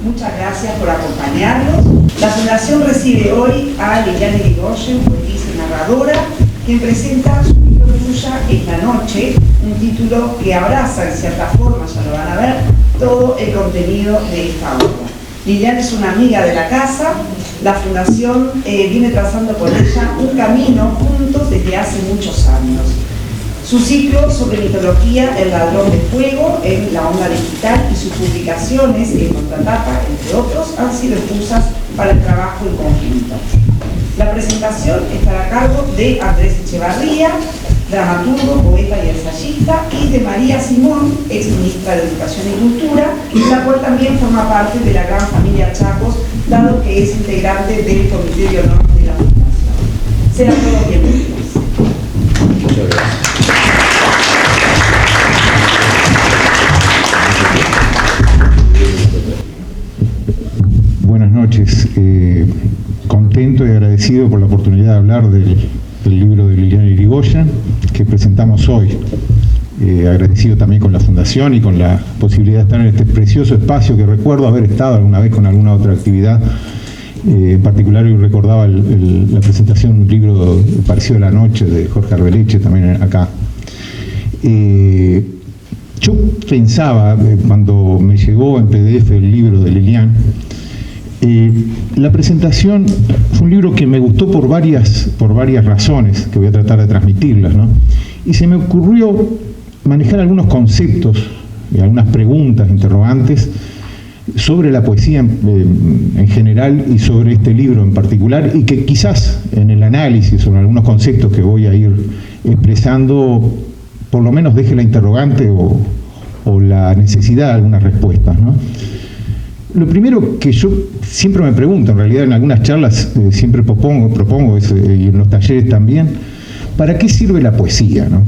Muchas gracias por acompañarnos. La Fundación recibe hoy a Liliana Irigoyen, poetisa y narradora, quien presenta su libro Tuya es la noche, un título que abraza en cierta forma, ya lo van a ver, todo el contenido de esta obra. Liliana es una amiga de la casa. La Fundación viene trazando con ella un camino juntos desde hace muchos años. Su ciclo sobre mitología El ladrón de fuego en la onda digital y sus publicaciones en Contratapa, entre otros, han sido excusas para el trabajo en conjunto. La presentación estará a cargo de Andrés Echevarría, dramaturgo, poeta y ensayista, y de María Simón, ex ministra de Educación y Cultura, la cual también forma parte de la gran familia Chacos, dado que es integrante del Comité de Honor de la Fundación. Serán todos bienvenidos. Muchas gracias. Buenas noches. Contento y agradecido por la oportunidad de hablar del libro de Liliana Irigoyen que presentamos hoy. Agradecido también con la Fundación y con la posibilidad de estar en este precioso espacio que recuerdo haber estado alguna vez con alguna otra actividad. En particular, yo recordaba la presentación de un libro parecido a La Noche de Jorge Arbeleche, también acá. Yo pensaba, cuando me llegó en PDF el libro de Liliana, la presentación fue un libro que me gustó por varias razones, que voy a tratar de transmitirlas, ¿no? Y se me ocurrió manejar algunos conceptos y algunas preguntas, interrogantes, sobre la poesía en general y sobre este libro en particular, y que quizás en el análisis sobre algunos conceptos que voy a ir expresando, por lo menos deje la interrogante o la necesidad de algunas respuestas, ¿no? Lo primero que yo siempre me pregunto, en realidad en algunas charlas siempre propongo y en los talleres también, ¿para qué sirve la poesía, no?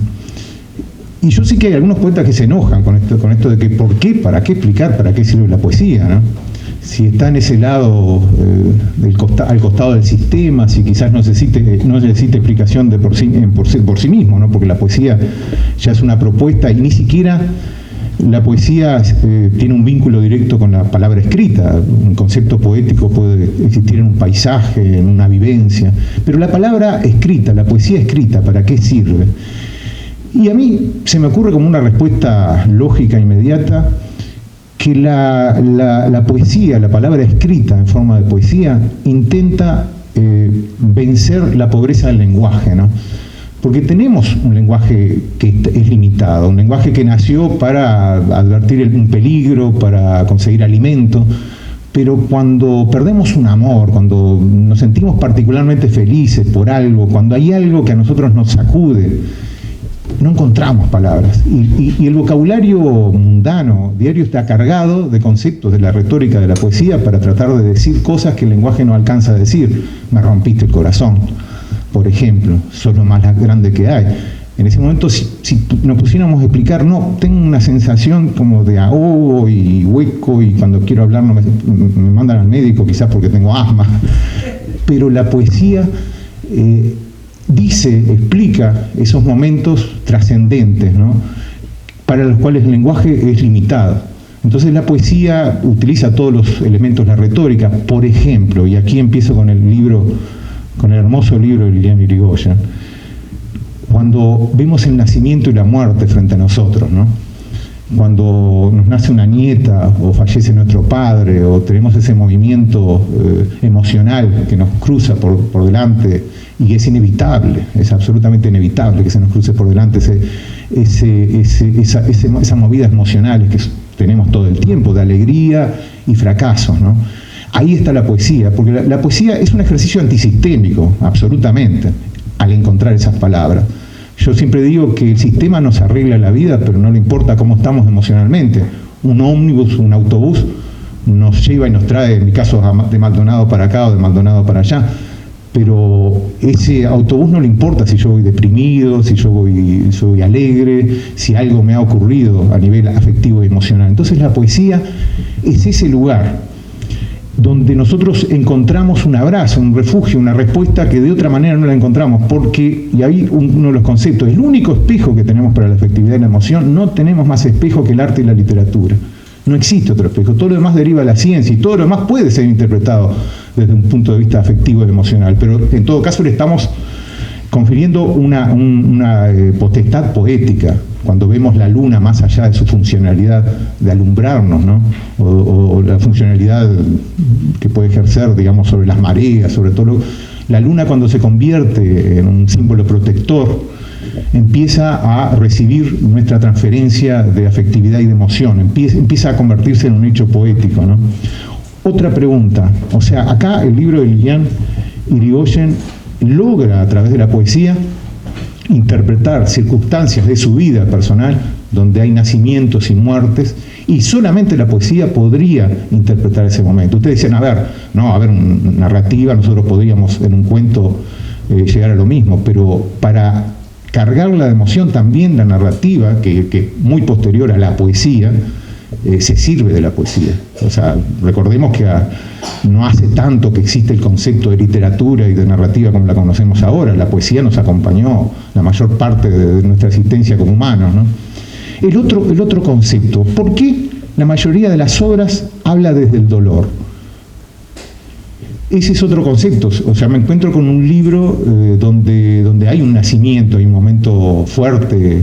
Y yo sé que hay algunos poetas que se enojan con esto de que ¿por qué? ¿Para qué explicar para qué sirve la poesía, no? Si está en ese lado al costado del sistema, si quizás no necesite explicación por sí mismo, ¿no? Porque la poesía ya es una propuesta y ni siquiera la poesía tiene un vínculo directo con la palabra escrita. Un concepto poético puede existir en un paisaje, en una vivencia, pero la palabra escrita, la poesía escrita, ¿para qué sirve? Y a mí se me ocurre como una respuesta lógica, inmediata, que la poesía, la palabra escrita en forma de poesía, intenta vencer la pobreza del lenguaje, ¿no? Porque tenemos un lenguaje que es limitado, un lenguaje que nació para advertir un peligro, para conseguir alimento, pero cuando perdemos un amor, cuando nos sentimos particularmente felices por algo, cuando hay algo que a nosotros nos sacude, no encontramos palabras. Y el vocabulario mundano, diario, está cargado de conceptos de la retórica de la poesía para tratar de decir cosas que el lenguaje no alcanza a decir. Me rompiste el corazón, por ejemplo, sos lo más grande que hay. En ese momento, si nos pusiéramos a explicar, no, tengo una sensación como de ahogo y hueco, y cuando quiero hablar me mandan al médico, quizás porque tengo asma. Pero la poesía explica esos momentos trascendentes, ¿no? Para los cuales el lenguaje es limitado. Entonces la poesía utiliza todos los elementos de la retórica. Por ejemplo, y aquí empiezo con el hermoso libro de Liliana Irigoyen, cuando vemos el nacimiento y la muerte frente a nosotros, ¿no? Cuando nos nace una nieta o fallece nuestro padre, o tenemos ese movimiento emocional que nos cruza por delante, y es inevitable, es absolutamente inevitable que se nos cruce por delante esas movidas emocionales que tenemos todo el tiempo, de alegría y fracasos, ¿no? Ahí está la poesía, porque la poesía es un ejercicio antisistémico, absolutamente, al encontrar esas palabras. Yo siempre digo que el sistema nos arregla la vida, pero no le importa cómo estamos emocionalmente. Un ómnibus, un autobús, nos lleva y nos trae, en mi caso, de Maldonado para acá o de Maldonado para allá, pero ese autobús no le importa si yo voy deprimido, si yo soy alegre, si algo me ha ocurrido a nivel afectivo y emocional. Entonces la poesía es ese lugar donde nosotros encontramos un abrazo, un refugio, una respuesta que de otra manera no la encontramos, porque, y ahí uno de los conceptos, el único espejo que tenemos para la afectividad y la emoción, no tenemos más espejo que el arte y la literatura. No existe otro espejo. Todo lo demás deriva de la ciencia y todo lo demás puede ser interpretado desde un punto de vista afectivo y emocional, pero en todo caso le estamos confiriendo una potestad poética cuando vemos la luna más allá de su funcionalidad de alumbrarnos, ¿no? o la funcionalidad que puede ejercer, digamos, sobre las mareas, sobre todo la luna cuando se convierte en un símbolo protector, empieza a recibir nuestra transferencia de afectividad y de emoción, empieza a convertirse en un hecho poético, ¿no? Otra pregunta, o sea, acá el libro de Lilian Irigoyen logra a través de la poesía interpretar circunstancias de su vida personal donde hay nacimientos y muertes, y solamente la poesía podría interpretar ese momento. Ustedes dicen, narrativa, nosotros podríamos en un cuento llegar a lo mismo, pero para cargarla de emoción también la narrativa, que es muy posterior a la poesía, se sirve de la poesía. O sea, recordemos que no hace tanto que existe el concepto de literatura y de narrativa como la conocemos ahora. La poesía nos acompañó la mayor parte de nuestra existencia como humanos, ¿no? El otro concepto, ¿por qué la mayoría de las obras habla desde el dolor? Ese es otro concepto. O sea, me encuentro con un libro donde hay un nacimiento, hay un momento fuerte,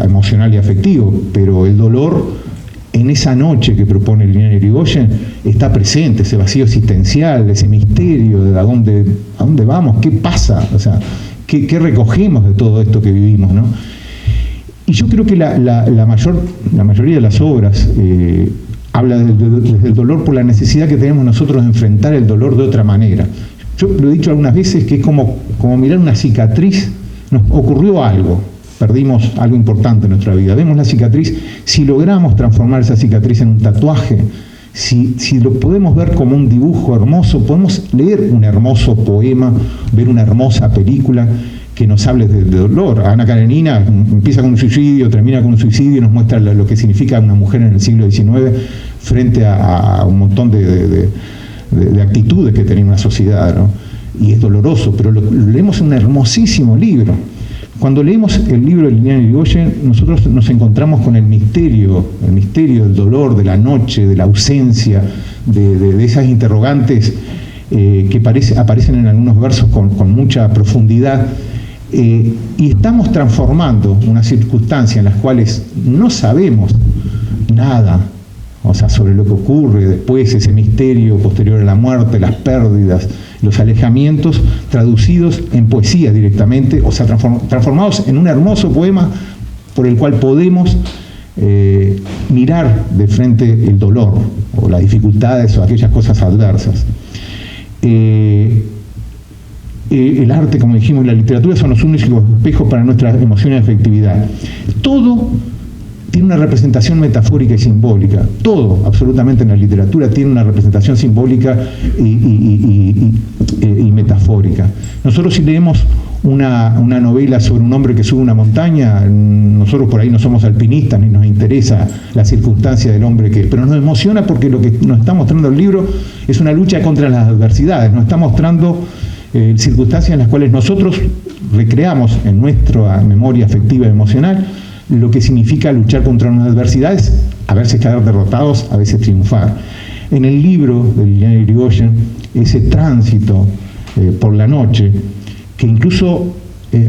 emocional y afectivo, pero el dolor en esa noche que propone Lilian Irigoyen está presente, ese vacío existencial, ese misterio de a dónde vamos, qué pasa, o sea, qué recogemos de todo esto que vivimos, ¿no? Y yo creo que la mayoría de las obras habla desde el dolor por la necesidad que tenemos nosotros de enfrentar el dolor de otra manera. Yo lo he dicho algunas veces que es como mirar una cicatriz. Nos ocurrió algo, perdimos algo importante en nuestra vida, vemos la cicatriz, si logramos transformar esa cicatriz en un tatuaje, si lo podemos ver como un dibujo hermoso, podemos leer un hermoso poema, ver una hermosa película que nos hable de dolor. Ana Karenina empieza con un suicidio, termina con un suicidio y nos muestra lo que significa una mujer en el siglo XIX frente a un montón de actitudes que tenía una sociedad, ¿no? Y es doloroso, pero lo leemos en un hermosísimo libro. Cuando leemos el libro de Lilian Irigoyen, nosotros nos encontramos con el misterio del dolor, de la noche, de la ausencia, de esas interrogantes que aparecen en algunos versos con mucha profundidad. Y estamos transformando una circunstancia en las cuales no sabemos nada, o sea, sobre lo que ocurre después, ese misterio posterior a la muerte, las pérdidas, los alejamientos, traducidos en poesía directamente, o sea, transformados en un hermoso poema por el cual podemos mirar de frente el dolor, o las dificultades, o aquellas cosas adversas. El arte, como dijimos, y la literatura son los únicos espejos para nuestras emociones y afectividad. Todo tiene una representación metafórica y simbólica. Todo, absolutamente, en la literatura tiene una representación simbólica y metafórica. Nosotros, si leemos una novela sobre un hombre que sube una montaña, nosotros por ahí no somos alpinistas ni nos interesa la circunstancia del hombre que es, pero nos emociona porque lo que nos está mostrando el libro es una lucha contra las adversidades, nos está mostrando circunstancias en las cuales nosotros recreamos en nuestra memoria afectiva y emocional lo que significa luchar contra unas adversidades, a veces quedar derrotados, a veces triunfar. En el libro de Lilian Irigoyen, ese tránsito por la noche, que incluso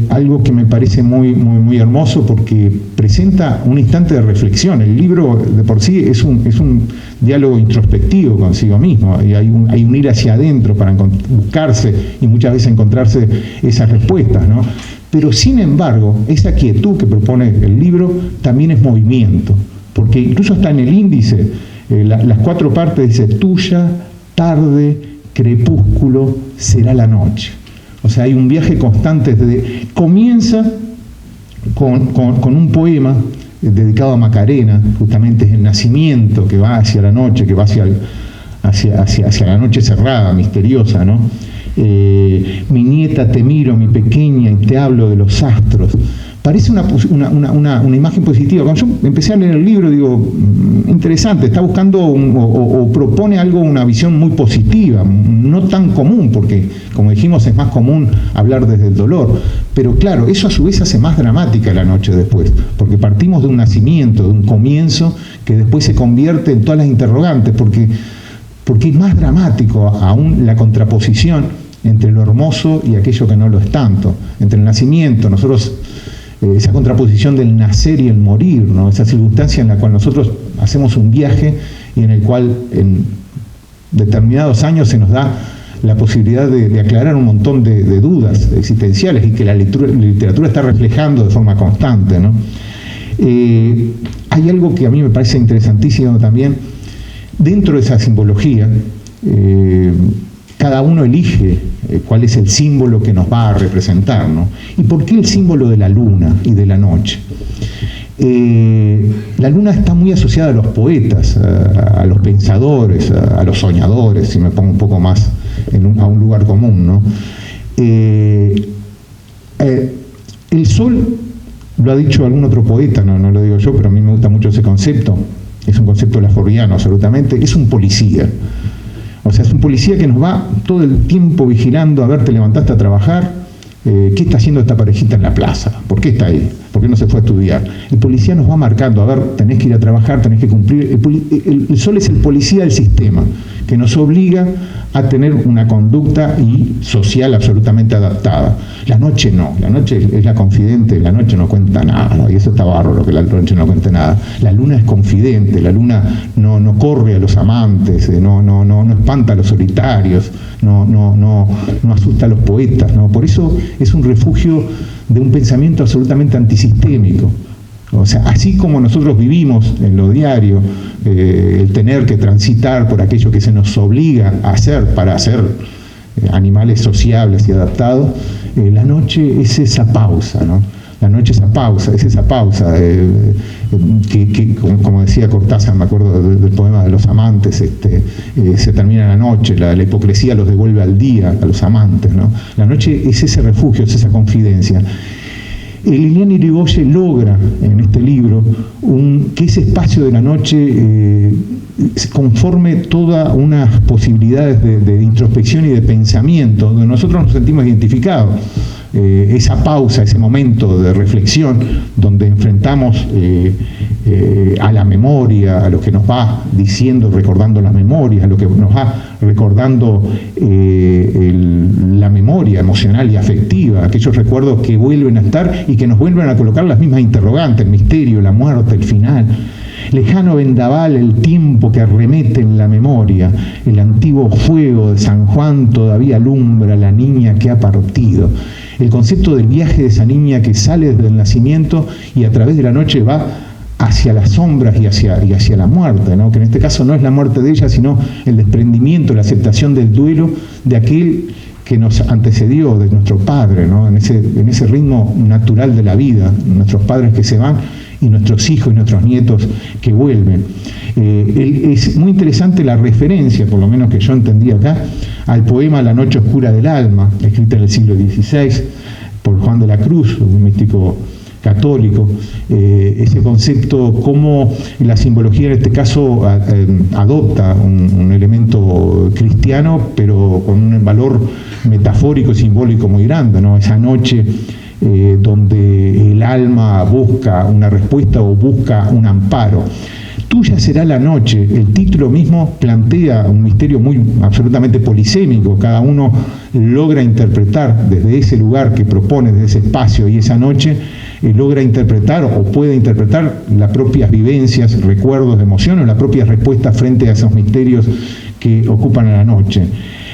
algo que me parece muy hermoso porque presenta un instante de reflexión. El libro de por sí es un diálogo introspectivo consigo mismo, y hay un ir hacia adentro para buscarse y muchas veces encontrarse esas respuestas, ¿no? Pero sin embargo, esa quietud que propone el libro también es movimiento, porque incluso está en el índice, las 4 partes dice: tuya, tarde, crepúsculo, será la noche. O sea, hay un viaje constante comienza con un poema dedicado a Macarena, justamente es el nacimiento que va hacia la noche, que va hacia la noche cerrada, misteriosa, ¿no? mi nieta te miro, mi pequeña, y te hablo de los astros. Parece una imagen positiva. Cuando yo empecé a leer el libro, digo, interesante, está buscando o propone algo, una visión muy positiva, no tan común, porque, como dijimos, es más común hablar desde el dolor. Pero claro, eso a su vez hace más dramática la noche después, porque partimos de un nacimiento, de un comienzo, que después se convierte en todas las interrogantes, porque es más dramático aún la contraposición entre lo hermoso y aquello que no lo es tanto. Entre el nacimiento, esa contraposición del nacer y el morir, ¿no? Esa circunstancia en la cual nosotros hacemos un viaje y en el cual en determinados años se nos da la posibilidad de aclarar un montón de dudas existenciales y que la literatura está reflejando de forma constante, ¿no? Hay algo que a mí me parece interesantísimo también, dentro de esa simbología, cada uno elige cuál es el símbolo que nos va a representar, ¿no? ¿Y por qué el símbolo de la luna y de la noche? La luna está muy asociada a los poetas, a los pensadores, a los soñadores, si me pongo un poco más a un lugar común, ¿no? El sol, lo ha dicho algún otro poeta, no lo digo yo, pero a mí me gusta mucho ese concepto, es un concepto lafordiano absolutamente, es un policía. O sea, es un policía que nos va todo el tiempo vigilando, a ver, te levantaste a trabajar, ¿qué está haciendo esta parejita en la plaza? ¿Por qué está ahí? ¿Por qué no se fue a estudiar? El policía nos va marcando, a ver, tenés que ir a trabajar, tenés que cumplir. El sol es el policía del sistema, que nos obliga a tener una conducta social absolutamente adaptada. La noche no, la noche es la confidente, la noche no cuenta nada, ¿no? Y eso está bárbaro, que la noche no cuente nada. La luna es confidente, la luna no corre a los amantes, no espanta a los solitarios, no asusta a los poetas, ¿no? Por eso es un refugio de un pensamiento absolutamente antisistémico. O sea, así como nosotros vivimos en lo diario, el tener que transitar por aquello que se nos obliga a hacer para ser animales sociables y adaptados, la noche es esa pausa, ¿no? La noche es esa pausa, que como decía Cortázar, me acuerdo del poema de los amantes, se termina la noche, la hipocresía los devuelve al día, a los amantes, ¿no? La noche es ese refugio, es esa confidencia. Lilian Irigoyen logra en este libro que ese espacio de la noche conforme todas unas posibilidades de introspección y de pensamiento, donde nosotros nos sentimos identificados. Esa pausa, ese momento de reflexión, donde enfrentamos a la memoria, a lo que nos va diciendo, recordando las memorias, a lo que nos va recordando la memoria emocional y afectiva, aquellos recuerdos que vuelven a estar y que nos vuelven a colocar las mismas interrogantes, el misterio, la muerte, el final. Lejano vendaval, el tiempo que arremete en la memoria, el antiguo fuego de San Juan todavía alumbra la niña que ha partido. El concepto del viaje de esa niña que sale desde el nacimiento y a través de la noche va hacia las sombras y hacia la muerte, ¿no? Que en este caso no es la muerte de ella, sino el desprendimiento, la aceptación del duelo de aquel que nos antecedió, de nuestro padre, ¿no? En ese ritmo natural de la vida, nuestros padres que se van y nuestros hijos y nuestros nietos que vuelven. Es muy interesante la referencia, por lo menos que yo entendí acá, al poema La noche oscura del alma, escrito en el siglo XVI por Juan de la Cruz, un místico católico. Ese concepto, cómo la simbología en este caso adopta un elemento cristiano, pero con un valor metafórico y simbólico muy grande, ¿no? Esa noche donde el alma busca una respuesta o busca un amparo. Tuya será la noche. El título mismo plantea un misterio absolutamente polisémico. Cada uno logra interpretar desde ese lugar que propone, desde ese espacio y esa noche, logra interpretar o puede interpretar las propias vivencias, recuerdos, emociones, las propias respuestas frente a esos misterios que ocupan a la noche.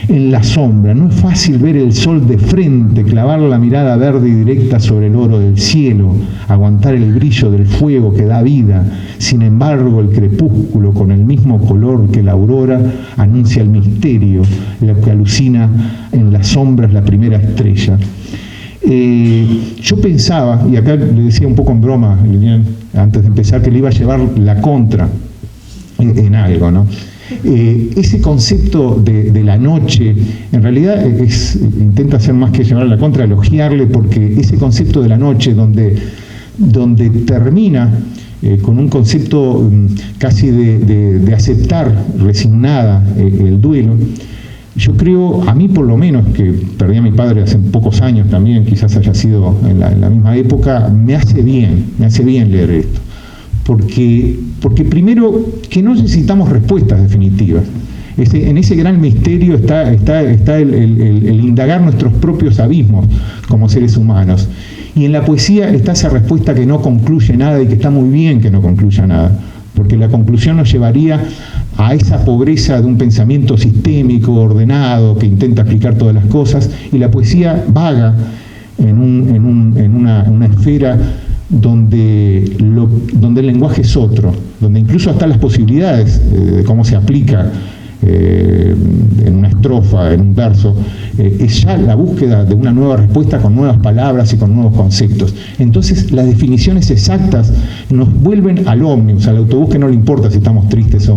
En la sombra, no es fácil ver el sol de frente, clavar la mirada verde y directa sobre el oro del cielo, aguantar el brillo del fuego que da vida. Sin embargo, el crepúsculo, con el mismo color que la aurora, anuncia el misterio, lo que alucina en las sombras la primera estrella. Yo pensaba, y acá le decía un poco en broma, Lilian, antes de empezar, que le iba a llevar la contra en algo, ¿no? Ese concepto de la noche, en realidad intenta hacer más que llevar a la contra, elogiarle, porque ese concepto de la noche donde termina con un concepto casi de aceptar resignada el duelo. Yo creo, a mí por lo menos, que perdí a mi padre hace pocos años también, quizás haya sido en la misma época, me hace bien leer esto. Porque primero, que no necesitamos respuestas definitivas. En ese gran misterio está el indagar nuestros propios abismos como seres humanos. Y en la poesía está esa respuesta que no concluye nada, y que está muy bien que no concluya nada, porque la conclusión nos llevaría a esa pobreza de un pensamiento sistémico, ordenado, que intenta explicar todas las cosas, y la poesía vaga en una esfera donde el lenguaje es otro, donde incluso hasta las posibilidades de cómo se aplica en una estrofa, en un verso, es ya la búsqueda de una nueva respuesta con nuevas palabras y con nuevos conceptos. Entonces las definiciones exactas nos vuelven al ómnibus, al autobús que no le importa si estamos tristes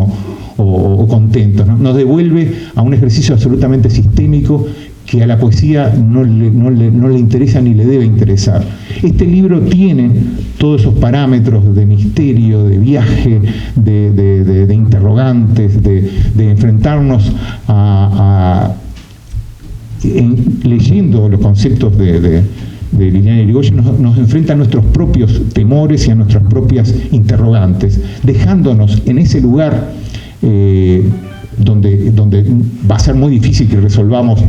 o contentos, ¿no? Nos devuelve a un ejercicio absolutamente sistémico que a la poesía no le interesa ni le debe interesar. Este libro tiene todos esos parámetros de misterio, de viaje, de interrogantes, de enfrentarnos leyendo los conceptos de Liliana Irigoyen, nos enfrenta a nuestros propios temores y a nuestras propias interrogantes, dejándonos en ese lugar donde va a ser muy difícil que resolvamos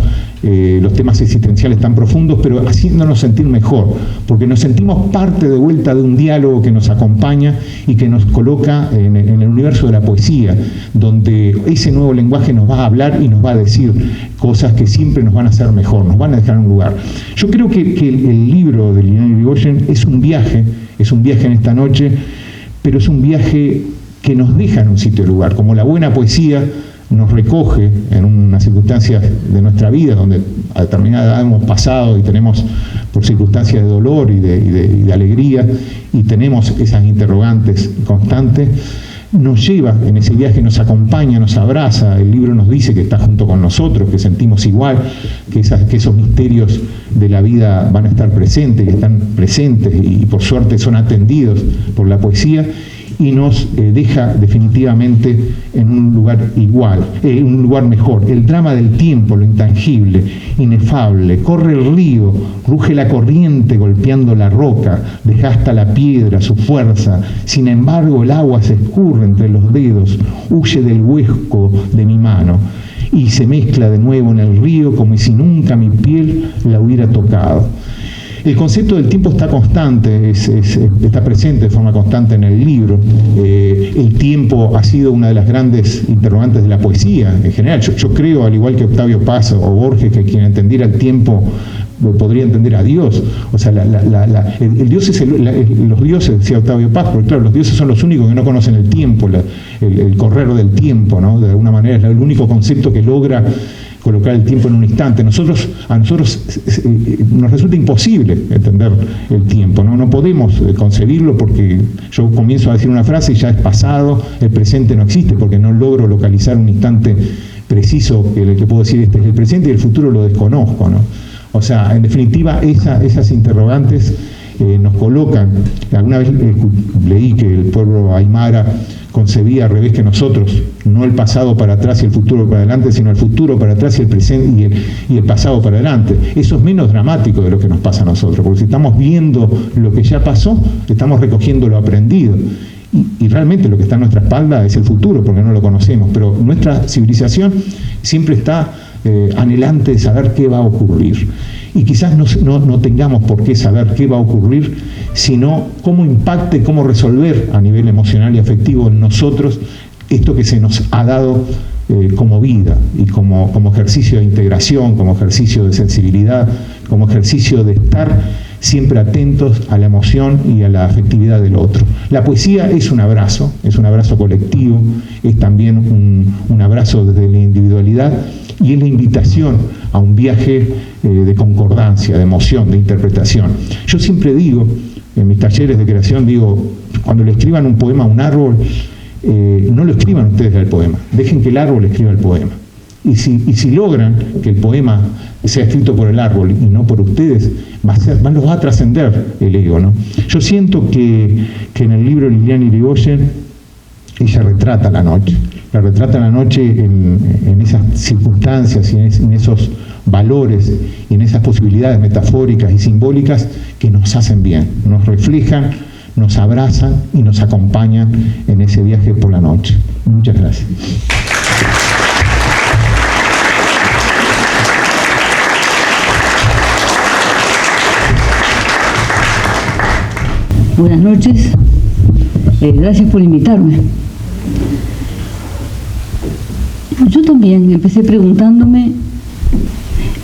los temas existenciales tan profundos, pero haciéndonos sentir mejor, porque nos sentimos parte de vuelta de un diálogo que nos acompaña y que nos coloca en el universo de la poesía, donde ese nuevo lenguaje nos va a hablar y nos va a decir cosas que siempre nos van a hacer mejor, nos van a dejar en un lugar. Yo creo que el libro de Liliana Irigoyen es un viaje en esta noche, pero es un viaje que nos deja en un sitio y lugar, como la buena poesía nos recoge en una circunstancia de nuestra vida donde a determinada edad hemos pasado y tenemos por circunstancias de dolor y de alegría, y tenemos esas interrogantes constantes. Nos lleva en ese viaje, nos acompaña, nos abraza. El libro nos dice que está junto con nosotros, que sentimos igual, que esos misterios de la vida van a estar presentes, que están presentes y por suerte son atendidos por la poesía, y nos deja definitivamente en un lugar un lugar mejor. El drama del tiempo, lo intangible, inefable, corre el río, ruge la corriente golpeando la roca, desgasta la piedra su fuerza, sin embargo el agua se escurre entre los dedos, huye del huesco de mi mano y se mezcla de nuevo en el río como si nunca mi piel la hubiera tocado. El concepto del tiempo está constante, está presente de forma constante en el libro. El tiempo ha sido una de las grandes interrogantes de la poesía en general. Yo creo, al igual que Octavio Paz o Borges, que quien entendiera el tiempo podría entender a Dios. O sea, el Dios es los dioses, decía Octavio Paz, porque claro, los dioses son los únicos que no conocen el tiempo, el correr del tiempo, ¿no? De alguna manera es el único concepto que logra colocar el tiempo en un instante. A nosotros nos resulta imposible entender el tiempo, ¿no? No podemos concebirlo, porque yo comienzo a decir una frase y ya es pasado, el presente no existe, porque no logro localizar un instante preciso que puedo decir este es el presente, y el futuro lo desconozco, ¿no? O sea, en definitiva, esas interrogantes nos colocan. Alguna vez leí que el pueblo aymara concebía al revés que nosotros, no el pasado para atrás y el futuro para adelante, sino el futuro para atrás y el presente y el pasado para adelante. Eso es menos dramático de lo que nos pasa a nosotros, porque si estamos viendo lo que ya pasó, estamos recogiendo lo aprendido. Y realmente lo que está en nuestra espalda es el futuro, porque no lo conocemos, pero nuestra civilización siempre está anhelante de saber qué va a ocurrir. Y quizás no tengamos por qué saber qué va a ocurrir, sino cómo impacte, cómo resolver a nivel emocional y afectivo en nosotros esto que se nos ha dado como vida y como ejercicio de integración, como ejercicio de sensibilidad, como ejercicio de estar siempre atentos a la emoción y a la afectividad del otro. La poesía es un abrazo colectivo, es también un abrazo desde la individualidad, y es la invitación a un viaje de concordancia, de emoción, de interpretación. Yo siempre digo, en mis talleres de creación, digo, cuando le escriban un poema a un árbol, no lo escriban ustedes el poema, dejen que el árbol escriba el poema. Y si logran que el poema sea escrito por el árbol y no por ustedes, los va a trascender el ego, ¿no? Yo siento que en el libro de Liliana Irigoyen ella retrata la noche en esas circunstancias y en esos valores y en esas posibilidades metafóricas y simbólicas que nos hacen bien, nos reflejan, nos abrazan y nos acompañan en ese viaje por la noche. Muchas gracias. Buenas noches, gracias por invitarme. Yo también empecé preguntándome,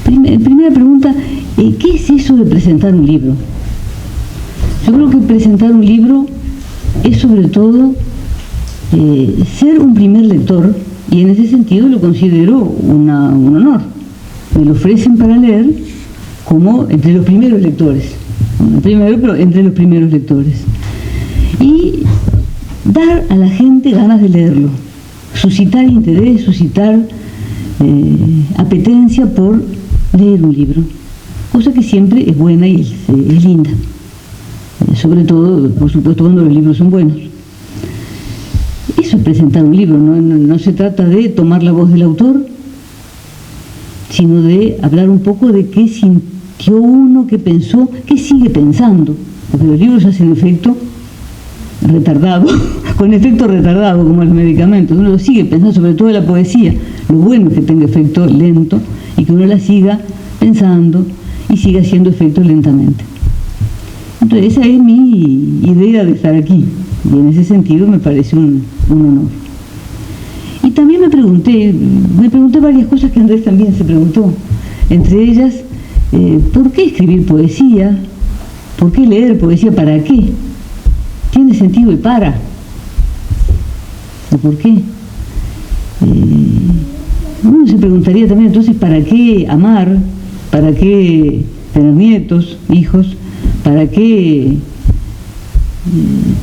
primera pregunta, ¿qué es eso de presentar un libro? Yo creo que presentar un libro es sobre todo ser un primer lector, y en ese sentido lo considero un honor. Me lo ofrecen para leer como entre los primeros lectores. Primero, pero entre los primeros lectores. Y dar a la gente ganas de leerlo, suscitar interés, suscitar apetencia por leer un libro, cosa que siempre es buena y es linda, sobre todo, por supuesto, cuando los libros son buenos. Eso es presentar un libro, no se trata de tomar la voz del autor, sino de hablar un poco de qué sintió uno, qué pensó, qué sigue pensando, porque los libros hacen efecto retardado, con efecto retardado como los medicamentos, uno lo sigue pensando, sobre todo la poesía. Lo bueno es que tenga efecto lento y que uno la siga pensando y siga haciendo efecto lentamente. Entonces esa es mi idea de estar aquí, y en ese sentido me parece un honor. Y también me pregunté varias cosas que Andrés también se preguntó, entre ellas, ¿por qué escribir poesía? ¿Por qué leer poesía? ¿Para qué? ¿Tiene sentido el para? ¿O por qué? Uno se preguntaría también entonces, ¿para qué amar? ¿Para qué tener nietos, hijos? ¿Para qué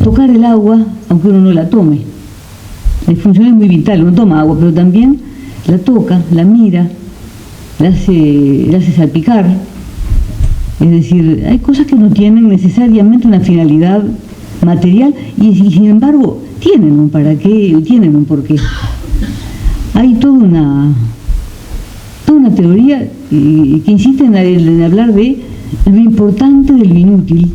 tocar el agua aunque uno no la tome? La función es muy vital, uno toma agua, pero también la toca, la mira, la hace salpicar. Es decir, hay cosas que no tienen necesariamente una finalidad material y sin embargo tienen un para qué, tienen un porqué. Hay toda una teoría que insiste en hablar de lo importante de lo inútil.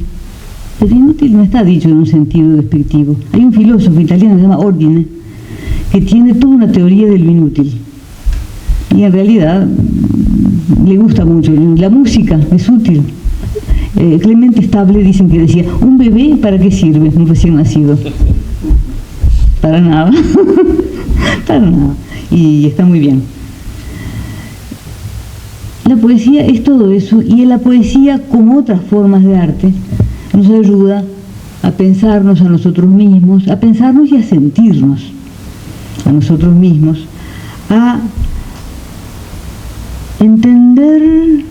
Pero inútil no está dicho en un sentido despectivo. Hay un filósofo italiano que se llama Ordine, que tiene toda una teoría de lo inútil. Y en realidad le gusta mucho. La música es útil. Clemente Stable dicen que decía, ¿un bebé para qué sirve? Un recién nacido. Para nada. Para nada. Y está muy bien. La poesía es todo eso, y en la poesía, como otras formas de arte, nos ayuda a pensarnos a nosotros mismos, a pensarnos y a sentirnos a nosotros mismos, a entender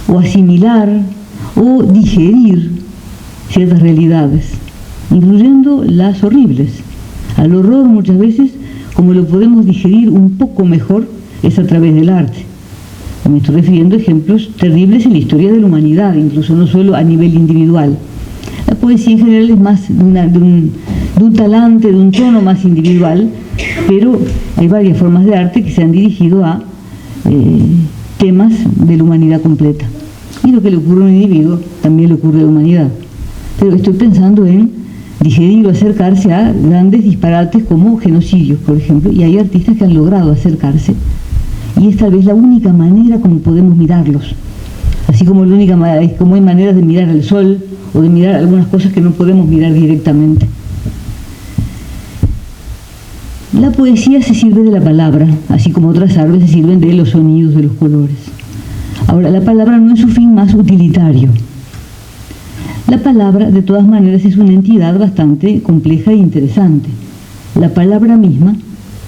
o asimilar o digerir ciertas realidades, incluyendo las horribles. Al horror muchas veces, como lo podemos digerir un poco mejor, es a través del arte. Me estoy refiriendo a ejemplos terribles en la historia de la humanidad, incluso no solo a nivel individual. La poesía en general es más de un talante, de un tono más individual, pero hay varias formas de arte que se han dirigido a temas de la humanidad completa. Y lo que le ocurre a un individuo también le ocurre a la humanidad. Pero estoy pensando en digerir o acercarse a grandes disparates como genocidios, por ejemplo, y hay artistas que han logrado acercarse. Y es tal vez la única manera como podemos mirarlos. Así como como hay maneras de mirar al sol o de mirar algunas cosas que no podemos mirar directamente. La poesía se sirve de la palabra, así como otras artes se sirven de los sonidos, de los colores. Ahora, la palabra no es su fin más utilitario. La palabra, de todas maneras, es una entidad bastante compleja e interesante. La palabra misma,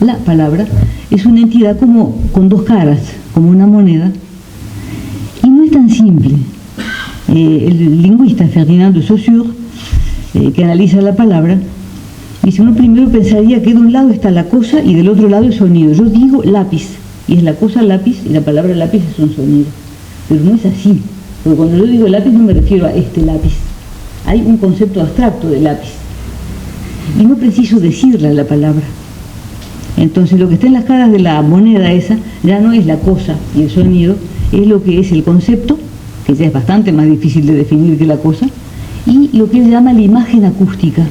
la palabra, es una entidad como con dos caras, como una moneda, y no es tan simple. El lingüista Ferdinand de Saussure, que analiza la palabra, Dice, uno primero pensaría que de un lado está la cosa y del otro lado el sonido. Yo digo lápiz, y es la cosa lápiz, y la palabra lápiz es un sonido. Pero no es así, porque cuando yo digo lápiz no me refiero a este lápiz. Hay un concepto abstracto de lápiz. Y no preciso decirle la palabra. Entonces lo que está en las caras de la moneda esa ya no es la cosa y el sonido, es lo que es el concepto, que ya es bastante más difícil de definir que la cosa, y lo que él llama la imagen acústica,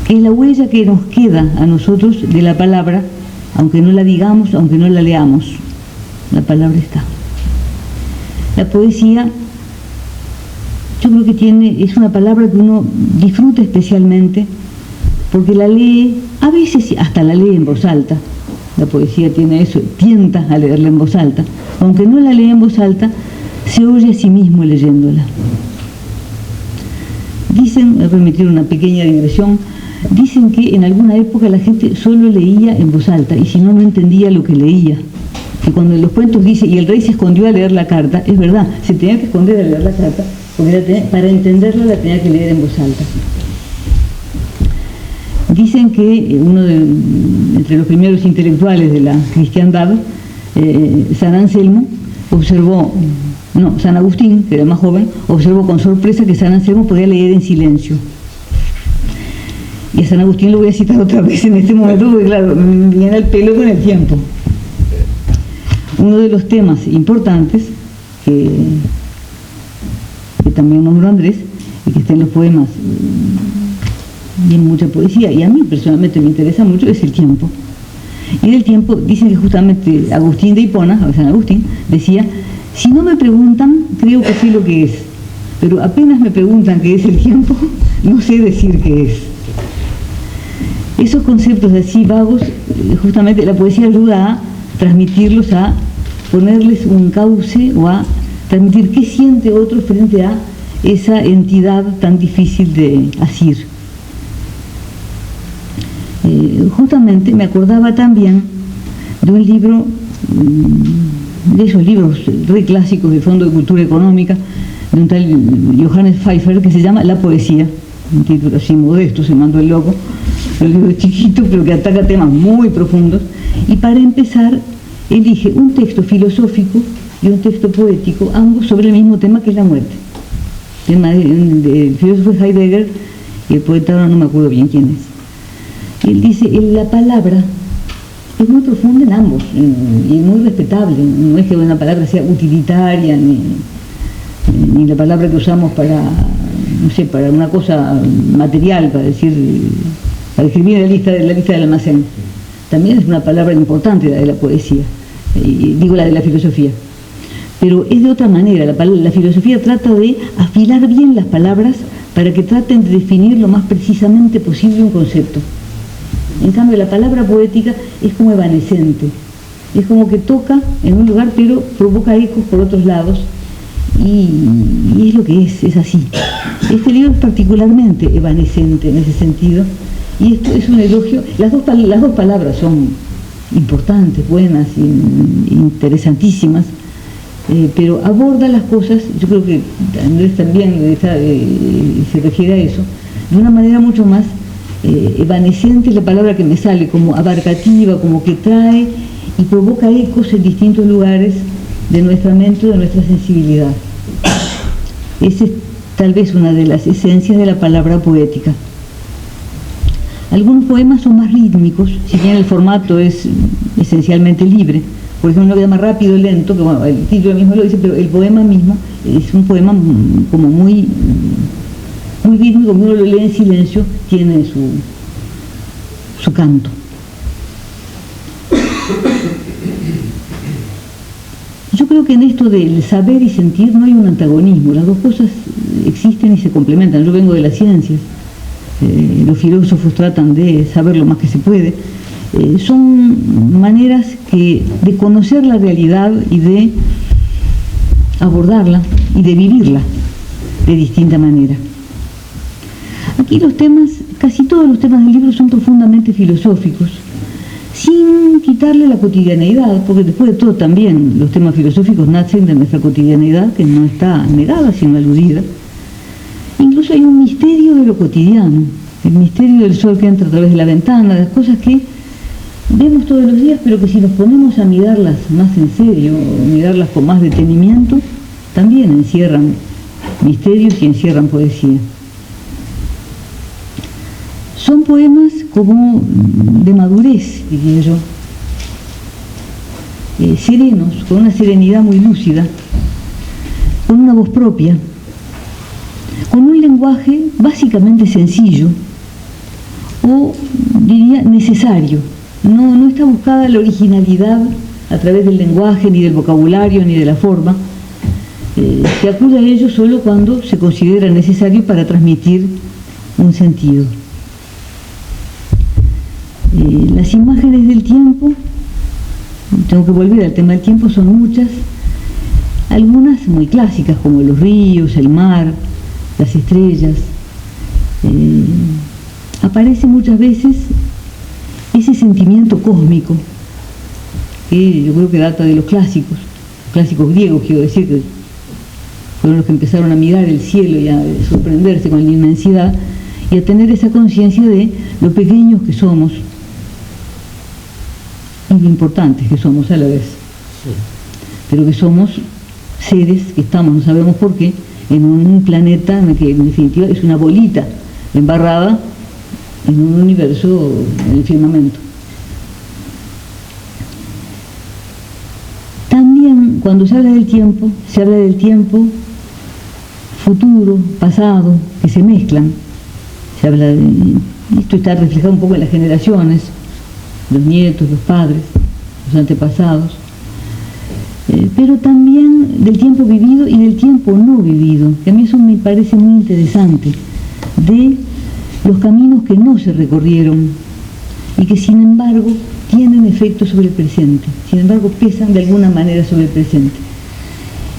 que es la huella que nos queda a nosotros de la palabra, aunque no la digamos, aunque no la leamos. La palabra está. La poesía, yo creo que es una palabra que uno disfruta especialmente, porque la lee, a veces hasta la lee en voz alta. La poesía tiene eso, tienta a leerla en voz alta. Aunque no la lee en voz alta, se oye a sí mismo leyéndola. Dicen, voy a permitir una pequeña digresión, dicen que en alguna época la gente solo leía en voz alta, y si no, no entendía lo que leía. Que cuando en los cuentos dice, y el rey se escondió a leer la carta, es verdad, se tenía que esconder a leer la carta, porque para entenderla la tenía que leer en voz alta. Dicen que entre los primeros intelectuales de la cristiandad, San Anselmo, San Agustín, que era más joven, observó con sorpresa que San Anselmo podía leer en silencio. Y a San Agustín lo voy a citar otra vez en este momento, porque claro, me viene al pelo con el tiempo. Uno de los temas importantes que también nombró Andrés, y que está en los poemas y en mucha poesía, y a mí personalmente me interesa mucho, es el tiempo. Y del tiempo dicen que justamente Agustín de Hipona, o San Agustín, decía, si no me preguntan, creo que sé lo que es, pero apenas me preguntan qué es el tiempo, no sé decir qué es. Esos conceptos así vagos, justamente la poesía ayuda a transmitirlos, a ponerles un cauce o a transmitir qué siente otro frente a esa entidad tan difícil de asir. Justamente me acordaba también de un libro, de esos libros re clásicos del Fondo de Cultura Económica, de un tal Johannes Pfeiffer, que se llama La Poesía, un título así modesto, se mandó el loco, un libro chiquito pero que ataca temas muy profundos, y para empezar elige un texto filosófico y un texto poético, ambos sobre el mismo tema, que es la muerte. El filósofo Heidegger y el poeta, ahora no me acuerdo bien quién es. Él dice, la palabra es muy profunda en ambos y muy respetable. No es que una palabra sea utilitaria, ni la palabra que usamos para, no sé, para una cosa material, para escribir la lista del almacén. También es una palabra importante la de la poesía, digo la de la filosofía. Pero es de otra manera. La filosofía trata de afilar bien las palabras para que traten de definir lo más precisamente posible un concepto. En cambio, la palabra poética es como evanescente, es como que toca en un lugar pero provoca ecos por otros lados, y es lo que es así. Este libro es particularmente evanescente en ese sentido, y esto es un elogio. Las dos palabras son importantes, buenas, interesantísimas, pero aborda las cosas, yo creo que Andrés también se refiere a eso, de una manera mucho más evanescente, es la palabra que me sale, como abarcativa, como que trae y provoca ecos en distintos lugares de nuestra mente, de nuestra sensibilidad. Esa es tal vez una de las esencias de la palabra poética. Algunos poemas son más rítmicos, si bien el formato es esencialmente libre. Por ejemplo, uno llama rápido y lento, que bueno, el título mismo lo dice, pero el poema mismo es un poema como muy rítmico, como uno lo lee en silencio, tiene su canto. Yo creo que en esto del saber y sentir no hay un antagonismo, las dos cosas existen y se complementan. Yo vengo de las ciencias, los filósofos tratan de saber lo más que se puede. Son maneras de conocer la realidad y de abordarla y de vivirla de distinta manera. Aquí los temas, casi todos los temas del libro son profundamente filosóficos, sin quitarle la cotidianeidad, porque después de todo también los temas filosóficos nacen de nuestra cotidianeidad, que no está negada sino aludida. Incluso hay un misterio de lo cotidiano, el misterio del sol que entra a través de la ventana, las cosas que vemos todos los días, pero que si nos ponemos a mirarlas más en serio, mirarlas con más detenimiento, también encierran misterios y encierran poesía. Son poemas como de madurez, diría yo, serenos, con una serenidad muy lúcida, con una voz propia, con un lenguaje básicamente sencillo, o diría necesario. No está buscada la originalidad a través del lenguaje, ni del vocabulario, ni de la forma. Se acude a ello solo cuando se considera necesario para transmitir un sentido. Las imágenes del tiempo, tengo que volver al tema del tiempo, son muchas, algunas muy clásicas como los ríos, el mar, las estrellas. Aparece muchas veces ese sentimiento cósmico que yo creo que data de los clásicos griegos, quiero decir, que fueron los que empezaron a mirar el cielo y a sorprenderse con la inmensidad y a tener esa conciencia de lo pequeños que somos y lo importantes que somos a la vez. Sí. Pero que somos seres que estamos, no sabemos por qué, en un planeta en el que en definitiva es una bolita embarrada en un universo, en el firmamento. También cuando se habla del tiempo futuro, pasado, que se mezclan. Se habla de, esto está reflejado un poco en las generaciones, los nietos, los padres, los antepasados, pero también del tiempo vivido y del tiempo no vivido, que a mí eso me parece muy interesante, de los caminos que no se recorrieron y que sin embargo tienen efecto sobre el presente, sin embargo pesan de alguna manera sobre el presente.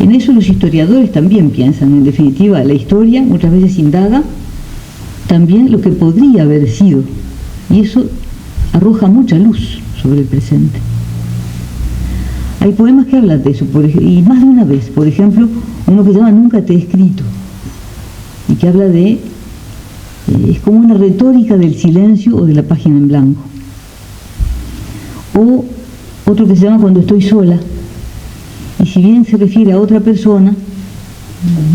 En eso los historiadores también piensan, en definitiva la historia muchas veces indaga también lo que podría haber sido, y eso arroja mucha luz sobre el presente. Hay poemas que hablan de eso, y más de una vez. Por ejemplo, uno que se llama Nunca te he escrito, y que habla de, es como una retórica del silencio o de la página en blanco. O otro que se llama Cuando estoy sola, y si bien se refiere a otra persona,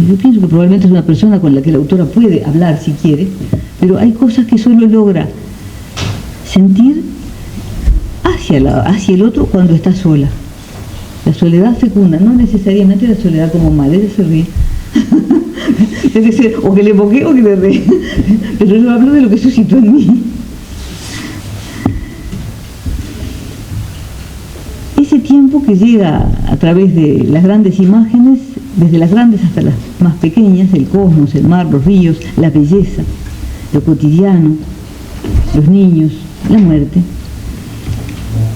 yo pienso que probablemente es una persona con la que la autora puede hablar si quiere, pero hay cosas que solo logra sentir hacia el otro cuando está sola. La soledad fecunda, no necesariamente la soledad como mal, ella se ríe. Debe ser o que le evoqué o que le ríe. Pero yo hablo de lo que suscitó en mí. Ese tiempo que llega a través de las grandes imágenes, desde las grandes hasta las más pequeñas, el cosmos, el mar, los ríos, la belleza, lo cotidiano, los niños, la muerte,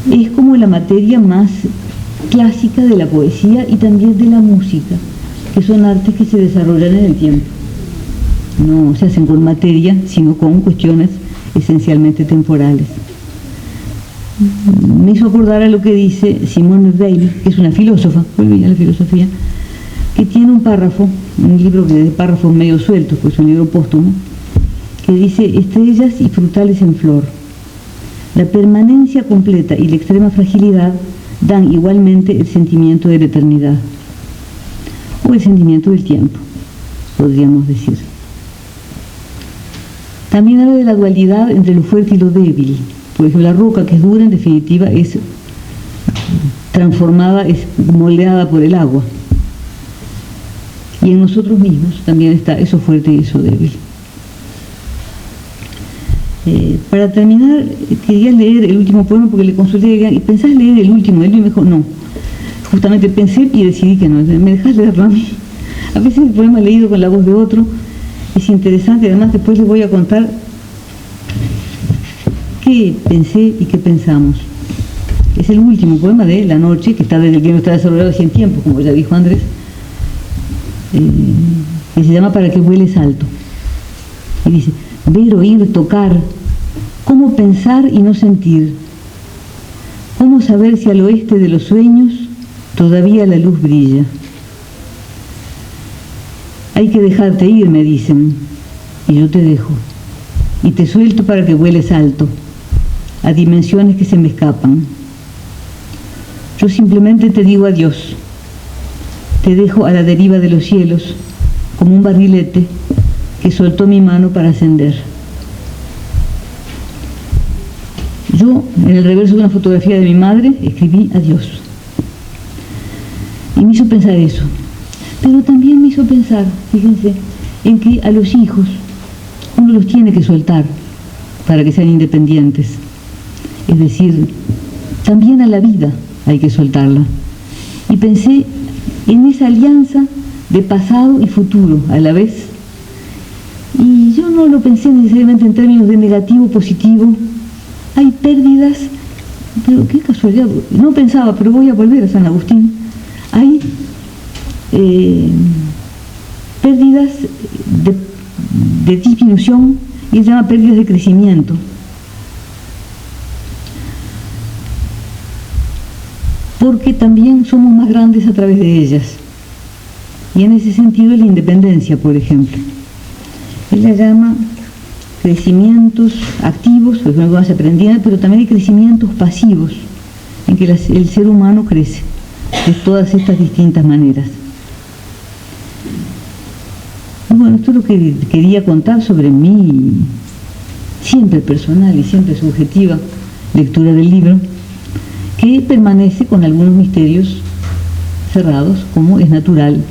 es como la materia más clásica de la poesía y también de la música, que son artes que se desarrollan en el tiempo. No se hacen con materia, sino con cuestiones esencialmente temporales. Me hizo acordar a lo que dice Simone Weil, que es una filósofa, volví a la filosofía, que tiene un párrafo, un libro de párrafos medio sueltos, pues es un libro póstumo, que dice: estrellas y frutales en flor. La permanencia completa y la extrema fragilidad dan igualmente el sentimiento de la eternidad, o el sentimiento del tiempo, podríamos decir. También habla de la dualidad entre lo fuerte y lo débil. Por ejemplo, la roca que es dura, en definitiva, es transformada, es moldeada por el agua. Y en nosotros mismos también está eso fuerte y eso débil. Para terminar, quería leer el último poema porque le consulté y ¿pensás leer el último? Él me dijo no. Justamente pensé y decidí que no. ¿Me dejás leerlo a mí? A veces el poema leído con la voz de otro es interesante. Además, después les voy a contar qué pensé y qué pensamos. Es el último poema de La Noche, que está desde el que no está desarrollado hace tiempo, como ya dijo Andrés, que se llama Para que vueles alto. Y dice: ver, oír, tocar, cómo pensar y no sentir, cómo saber si al oeste de los sueños todavía la luz brilla. Hay que dejarte ir, me dicen, y yo te dejo. y te suelto para que vueles alto, a dimensiones que se me escapan. Yo simplemente te digo adiós, te dejo a la deriva de los cielos, como un barrilete que soltó mi mano para ascender. Yo, en el reverso de una fotografía de mi madre, escribí adiós. Y me hizo pensar eso. Pero también me hizo pensar, fíjense, en que a los hijos uno los tiene que soltar para que sean independientes. Es decir, también a la vida hay que soltarla. Y pensé en esa alianza de pasado y futuro a la vez. Y yo no lo pensé necesariamente en términos de negativo, positivo. Hay pérdidas, pero qué casualidad, no pensaba, pero voy a volver a San Agustín. Hay pérdidas de disminución y se llama pérdidas de crecimiento. Porque también somos más grandes a través de ellas. Y en ese sentido la independencia, por ejemplo. Él la llama crecimientos activos, porque no se aprendían, pero también hay crecimientos pasivos, en que el ser humano crece de todas estas distintas maneras. Y bueno, esto es lo que quería contar sobre mi siempre personal y siempre subjetiva lectura del libro, que permanece con algunos misterios cerrados, como es natural.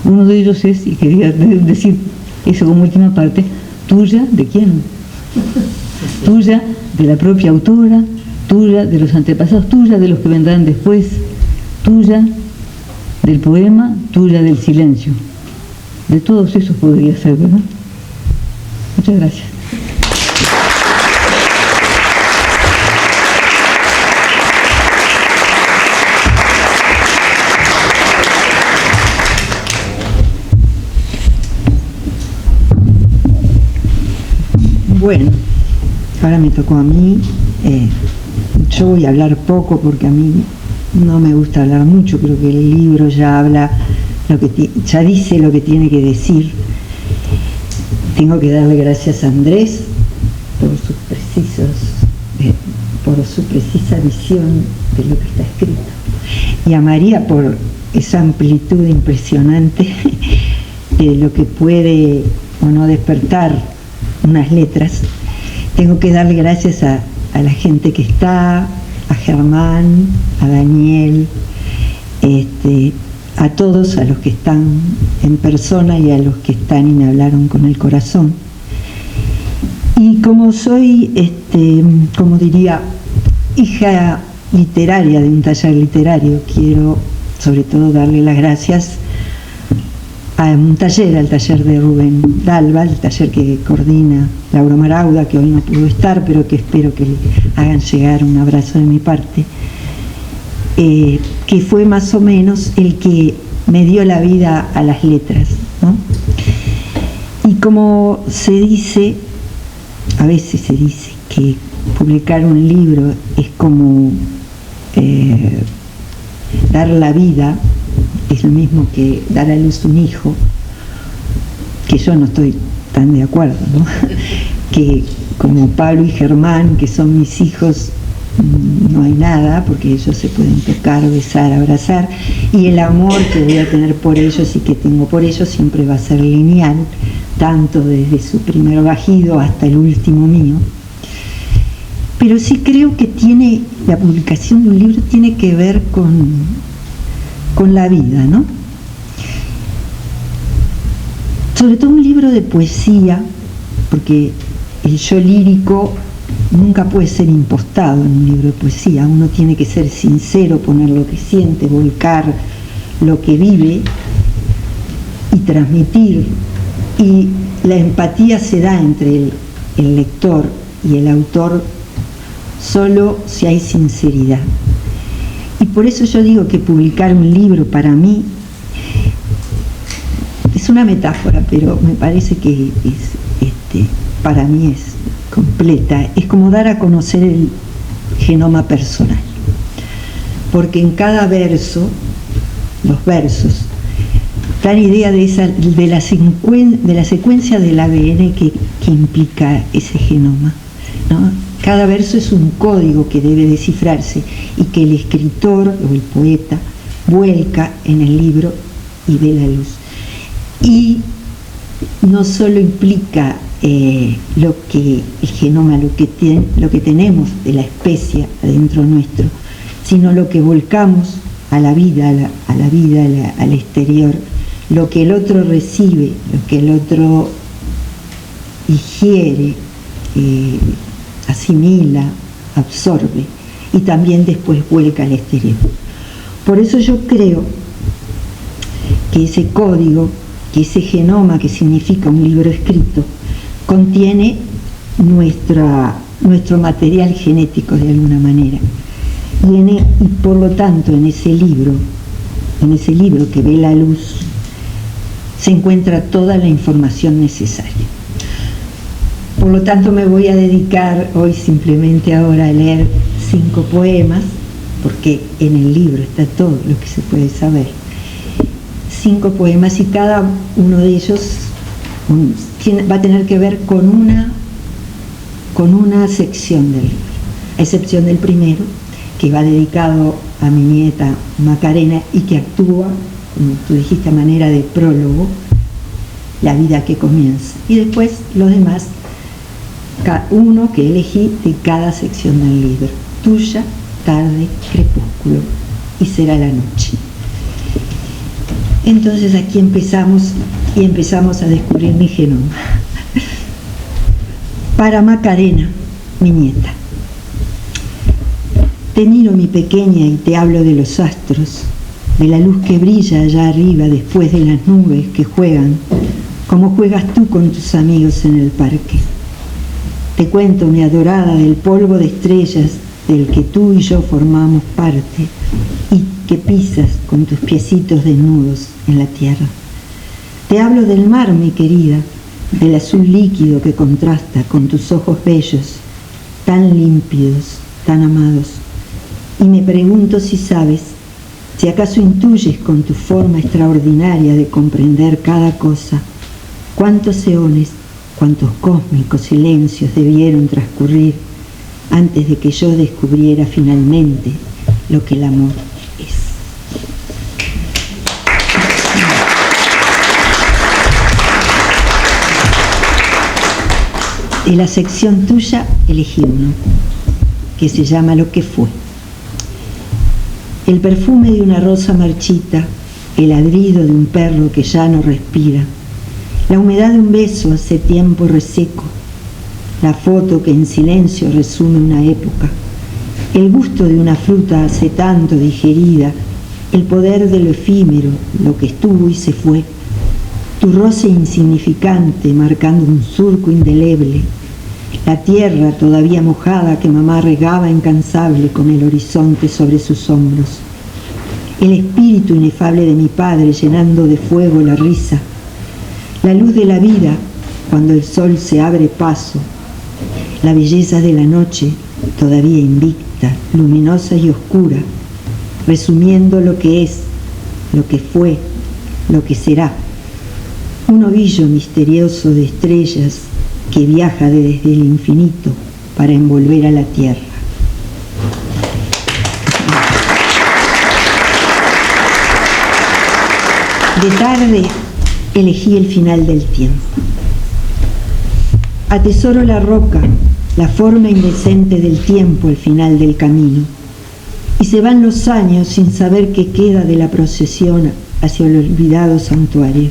Uno de ellos es, y quería decir eso como última parte, tuya, ¿de quién? Tuya, de la propia autora, tuya, de los antepasados, tuya, de los que vendrán después, tuya, del poema, tuya, del silencio. De todos esos podría ser, ¿verdad? Muchas gracias. Bueno, ahora me tocó a mí. Yo voy a hablar poco porque a mí no me gusta hablar mucho. Creo que el libro ya habla ya dice lo que tiene que decir. Tengo que darle gracias a Andrés por su precisa visión de lo que está escrito, y a María por esa amplitud impresionante de lo que puede o no despertar unas letras. Tengo que darle gracias a la gente que está, a Germán, a Daniel, a todos, a los que están en persona y a los que están y me hablaron con el corazón. Y como soy, como diría, hija literaria de un taller literario, quiero sobre todo darle las gracias a un taller, al taller de Rubén Dalva, el taller que coordina Laura Marauda, que hoy no pudo estar, pero que espero que le hagan llegar un abrazo de mi parte, que fue más o menos el que me dio la vida a las letras, ¿no? Y como se dice, a veces se dice que publicar un libro es como dar la vida, es lo mismo que dar a luz un hijo, que yo no estoy tan de acuerdo, ¿no? Que como Pablo y Germán, que son mis hijos, no hay nada, porque ellos se pueden tocar, besar, abrazar, y el amor que voy a tener por ellos y que tengo por ellos siempre va a ser lineal, tanto desde su primer bajido hasta el último mío. Pero sí creo que la publicación de un libro tiene que ver con la vida, ¿no? Sobre todo un libro de poesía, porque el yo lírico nunca puede ser impostado en un libro de poesía. Uno tiene que ser sincero, poner lo que siente, volcar lo que vive y transmitir. Y la empatía se da entre el lector y el autor solo si hay sinceridad. Y por eso yo digo que publicar un libro para mí es una metáfora, pero me parece que para mí es completa. Es como dar a conocer el genoma personal, porque en cada verso, los versos, dan idea de la secuencia del ADN que que implica ese genoma, ¿no? Cada verso es un código que debe descifrarse y que el escritor o el poeta vuelca en el libro y ve la luz. Y no solo implica lo que el genoma, lo que tenemos de la especie adentro nuestro, sino lo que volcamos a la vida, al exterior, lo que el otro recibe, lo que el otro ingiere, asimila, absorbe y también después vuelca al exterior. Por eso yo creo que ese código, que ese genoma que significa un libro escrito, contiene nuestro material genético de alguna manera. Y por lo tanto en ese libro que ve la luz, se encuentra toda la información necesaria. Por lo tanto me voy a dedicar hoy simplemente ahora a leer 5 poemas, porque en el libro está todo lo que se puede saber. 5 poemas y cada uno de ellos va a tener que ver con una sección del libro, a excepción del primero, que va dedicado a mi nieta Macarena y que actúa, como tú dijiste, a manera de prólogo, la vida que comienza. Y después los demás, uno que elegí de cada sección del libro: Tuya, Tarde, Crepúsculo y Será la Noche. Entonces aquí empezamos a descubrir mi genoma. Para Macarena, mi nieta. Te miro, mi pequeña, y te hablo de los astros, de la luz que brilla allá arriba después de las nubes que juegan, como juegas tú con tus amigos en el parque. Te cuento, mi adorada, del polvo de estrellas del que tú y yo formamos parte y que pisas con tus piecitos desnudos en la tierra. Te hablo del mar, mi querida, del azul líquido que contrasta con tus ojos bellos, tan límpidos, tan amados. Y me pregunto si sabes, si acaso intuyes con tu forma extraordinaria de comprender cada cosa, cuántos eones, cuántos cósmicos silencios debieron transcurrir antes de que yo descubriera finalmente lo que el amor es. De la sección tuya elegí uno, que se llama Lo que fue. El perfume de una rosa marchita, el ladrido de un perro que ya no respira, la humedad de un beso hace tiempo reseco, la foto que en silencio resume una época, el gusto de una fruta hace tanto digerida, el poder de lo efímero, lo que estuvo y se fue, tu roce insignificante marcando un surco indeleble, la tierra todavía mojada que mamá regaba incansable con el horizonte sobre sus hombros, el espíritu inefable de mi padre llenando de fuego la risa, la luz de la vida cuando el sol se abre paso, la belleza de la noche todavía invicta, luminosa y oscura, resumiendo lo que es, lo que fue, lo que será, un ovillo misterioso de estrellas que viaja desde el infinito para envolver a la tierra. De tarde elegí el final del tiempo. Atesoro la roca, la forma indecente del tiempo al final del camino, y se van los años sin saber qué queda de la procesión hacia el olvidado santuario.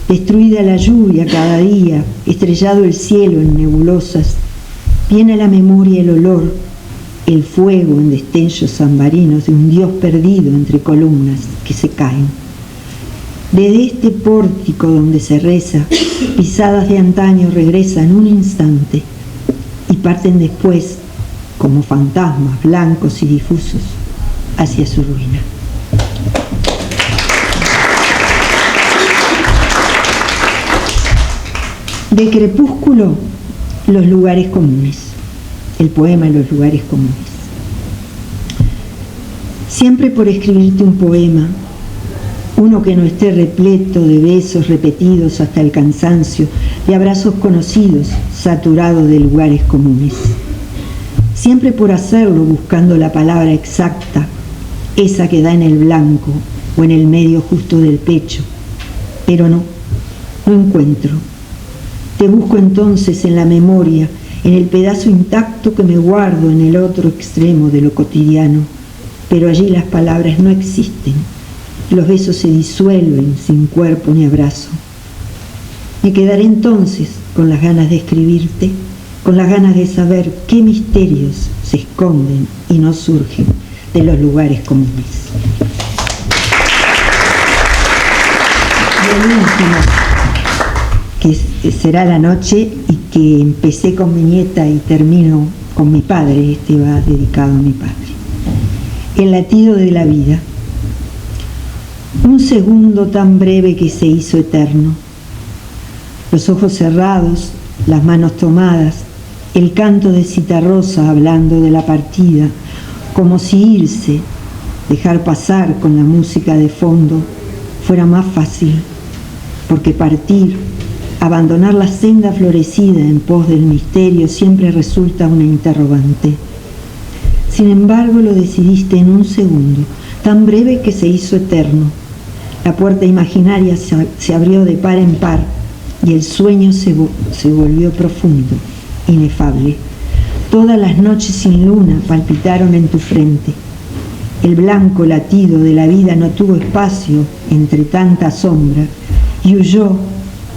Destruida la lluvia cada día, estrellado el cielo en nebulosas, viene a la memoria el olor, el fuego en destellos ambarinos de un Dios perdido entre columnas que se caen. Desde este pórtico donde se reza, pisadas de antaño regresan un instante y parten después, como fantasmas blancos y difusos, hacia su ruina. De Crepúsculo, los lugares comunes. El poema Los lugares comunes. Siempre por escribirte un poema, uno que no esté repleto de besos repetidos hasta el cansancio, de abrazos conocidos, saturados de lugares comunes. Siempre por hacerlo buscando la palabra exacta, esa que da en el blanco o en el medio justo del pecho. Pero no encuentro. Te busco entonces en la memoria, en el pedazo intacto que me guardo en el otro extremo de lo cotidiano. Pero allí las palabras no existen. Los besos se disuelven sin cuerpo ni abrazo. Me quedaré entonces con las ganas de escribirte, con las ganas de saber qué misterios se esconden y no surgen de los lugares comunes. Y el último, que será la noche y que empecé con mi nieta y termino con mi padre, este va dedicado a mi padre. El latido de la vida. Un segundo tan breve que se hizo eterno. Los ojos cerrados, las manos tomadas, el canto de Citarrosa hablando de la partida, como si irse, dejar pasar con la música de fondo, fuera más fácil, porque partir, abandonar la senda florecida en pos del misterio siempre resulta una interrogante. Sin embargo, lo decidiste en un segundo, tan breve que se hizo eterno. La puerta imaginaria se abrió de par en par y el sueño se volvió profundo, inefable. Todas las noches sin luna palpitaron en tu frente. El blanco latido de la vida no tuvo espacio entre tanta sombra y huyó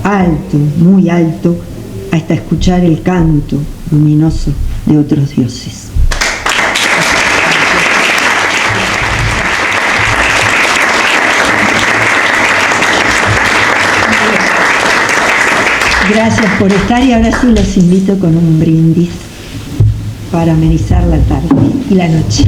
alto, muy alto, hasta escuchar el canto luminoso de otros dioses. Gracias por estar y ahora sí los invito con un brindis para amenizar la tarde y la noche.